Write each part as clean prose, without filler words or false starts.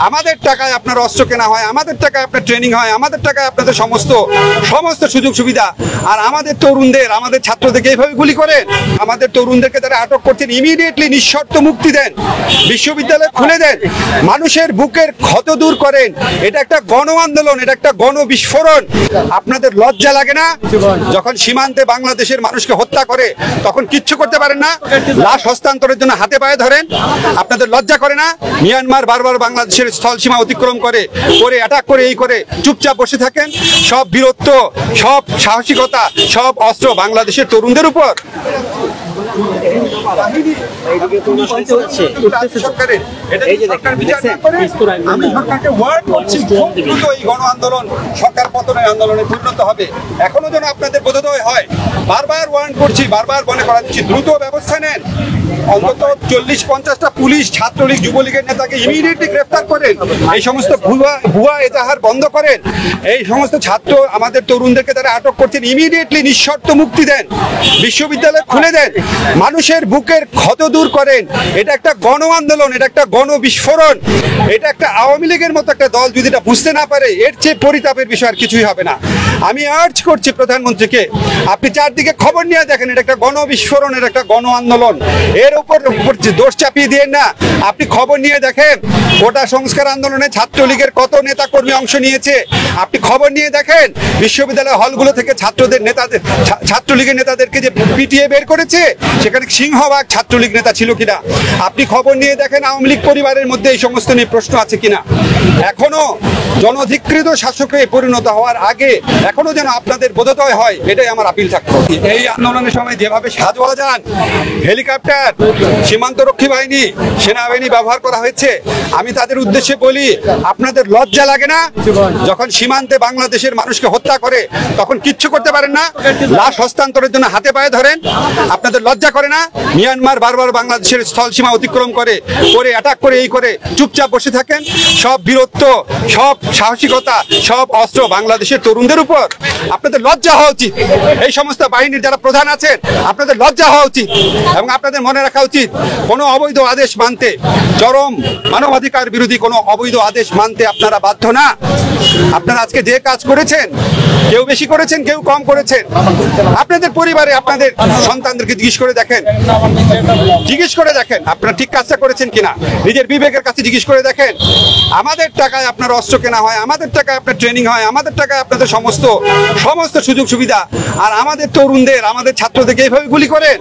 আমাদের টাকায় আপনার অস্ত্র কেনা হয়, আমাদের টাকায় আপনার ট্রেনিং হয়, আমাদের টাকায় আপনাদের সমস্ত সুযোগ সুবিধা, আর আমাদের তরুণদের, আমাদের ছাত্রদেরকে এইভাবে গুলি করেন। আমাদের তরুণদেরকে তারা আটক করছেন, ইমিডিয়েটলি নিঃশর্ত মুক্তি দেন, বিশ্ববিদ্যালয় খুলে দেন, মানুষের বুকের ক্ষত দূর করেন। এটা একটা গণ আন্দোলন, এটা একটা গণ বিস্ফোরণ। আপনাদের লজ্জা লাগে না? যখন সীমান্তে বাংলাদেশের মানুষকে হত্যা করে তখন কিচ্ছু করতে পারেন না, লাশ হস্তান্তরের জন্য হাতে পায়ে ধরেন। আপনাদের লজ্জা করে না? মিয়ানমার বারবার বাংলাদেশের স্থল সীমা অতিক্রম করে অ্যাটাক করে এই করে চুপচাপ বসে থাকেন। সব বীরত্ব, সব সাহসিকতা, সব অস্ত্র বাংলাদেশের তরুণদের উপর। গণ আন্দোলন সরকার পতনের আন্দোলনে পরিণত হবে। এখনো যেন আপনাদের বোধোদয় হয়, বারবার ওয়ার্ন করছি, বারবার মনে করা দিচ্ছি, দ্রুত ব্যবস্থা নেন। অন্তত 40-50টা পুলিশ, ছাত্রলীগ, যুবলীগের নেতাকে ইমিডিয়েটলি গ্রেফতার করেন। এই সমস্ত ভুয়া এজাহার বন্ধ করেন। এই সমস্ত ছাত্র আমাদের তরুণদেরকে তারা আটক করছেন, ইমিডিয়েটলি নিঃশর্ত মুক্তি দেন, বিশ্ববিদ্যালয় খুলে দেন, মানুষের বুকের ক্ষত দূর করেন। এটা একটা গণ আন্দোলন, এটা একটা গণ বিস্ফোরণ। এটা একটা আওয়ামী লীগের মতো একটা দল যদি এটা বুঝতে না পারে, এর চেয়ে পরিতাপের বিষয় আর কিছুই হবে না। আমি আর্জ করছি প্রধানমন্ত্রীকে, আপনি চারদিকে খবর নিয়ে দেখেন, এটা একটা গণ বিস্ফোরণ, এটা একটা গণ আন্দোলন। এর উপর দোষ চাপিয়ে দিয়ে না, আপনি খবর নিয়ে দেখেন কোটা সংস্কার আন্দোলনে ছাত্রলীগের কত নেতা কর্মী অংশ নিয়েছে। আপনি খবর নিয়ে দেখেন বিশ্ববিদ্যালয় হলগুলো থেকে ছাত্রলীগের নেতাদেরকে যে পিটিয়ে বের করেছে, সেখানে সিংহভাগ ছাত্রলীগ নেতা ছিল কিনা। আপনি খবর নিয়ে দেখেন আওয়ামী লীগ পরিবারের মধ্যে এই সমস্ত নিয়ে প্রশ্ন আছে কিনা। এখনো জনধিকৃত শাসকে পরিণত হওয়ার আগে এখনো যেন আপনাদের বোধোদয় হয়, এটাই আমার আপিল থাকবে। এই আন্দোলনের সময় যেভাবে সাজওয়াজান, হেলিকপ্টার, সীমান্তরক্ষী বাহিনী, সেনাবাহিনী ব্যবহার করা হয়েছে, আমি তাদের উদ্দেশ্যে বলি, আপনাদের লজ্জা লাগে না? যখন সীমান্তে বাংলাদেশের মানুষকে হত্যা করে তখন কিচ্ছু করতে পারেন না, লাশ হস্তান্তরের জন্য হাতে পায়ে ধরেন। আপনাদের লজ্জা করে না? মিয়ানমার বারবার বাংলাদেশের স্থল সীমা অতিক্রম করে অ্যাটাক করে এই করে চুপচাপ বসে থাকেন। সব বীরত্ব, সব সাহসিকতা, সব অস্ত্র বাংলাদেশের তরুণদের উপর। আপনাদের লজ্জা হওয়া উচিত। এই সমস্ত বাহিনীর যারা প্রধান আছেন, আপনাদের লজ্জা হওয়া উচিত। এবং আপনাদের মনে রাখা উচিত, কোনো অবৈধ আদেশ মানতে, চরম মানবাধিকার বিরোধী কোনো অবৈধ আদেশ মানতে আপনারা বাধ্য না। আপনারা আজকে যে কাজ করেছেন, কেউ বেশি করেছেন, কেউ কম করেছেন। আপনাদের পরিবারে আপনাদের সন্তানদেরকে জিজ্ঞেস করে দেখেন আপনারা ঠিক কাজটা করেছেন কিনা। নিজের বিবেকের কাছে জিজ্ঞেস করে দেখেন। আমাদের টাকায় আপনার অস্ত্র কেনা হয়, আমাদের টাকায় আপনার ট্রেনিং হয়, আমাদের টাকায় আপনাদের সমস্ত সুযোগ সুবিধা, আর আমাদের তরুণদের, আমাদের ছাত্রদেরকে এইভাবে গুলি করেন।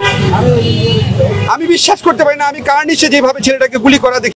আমি বিশ্বাস করতে পারি না। আমি কার্নিশে যেভাবে ছেলেটাকে গুলি করা দেখি,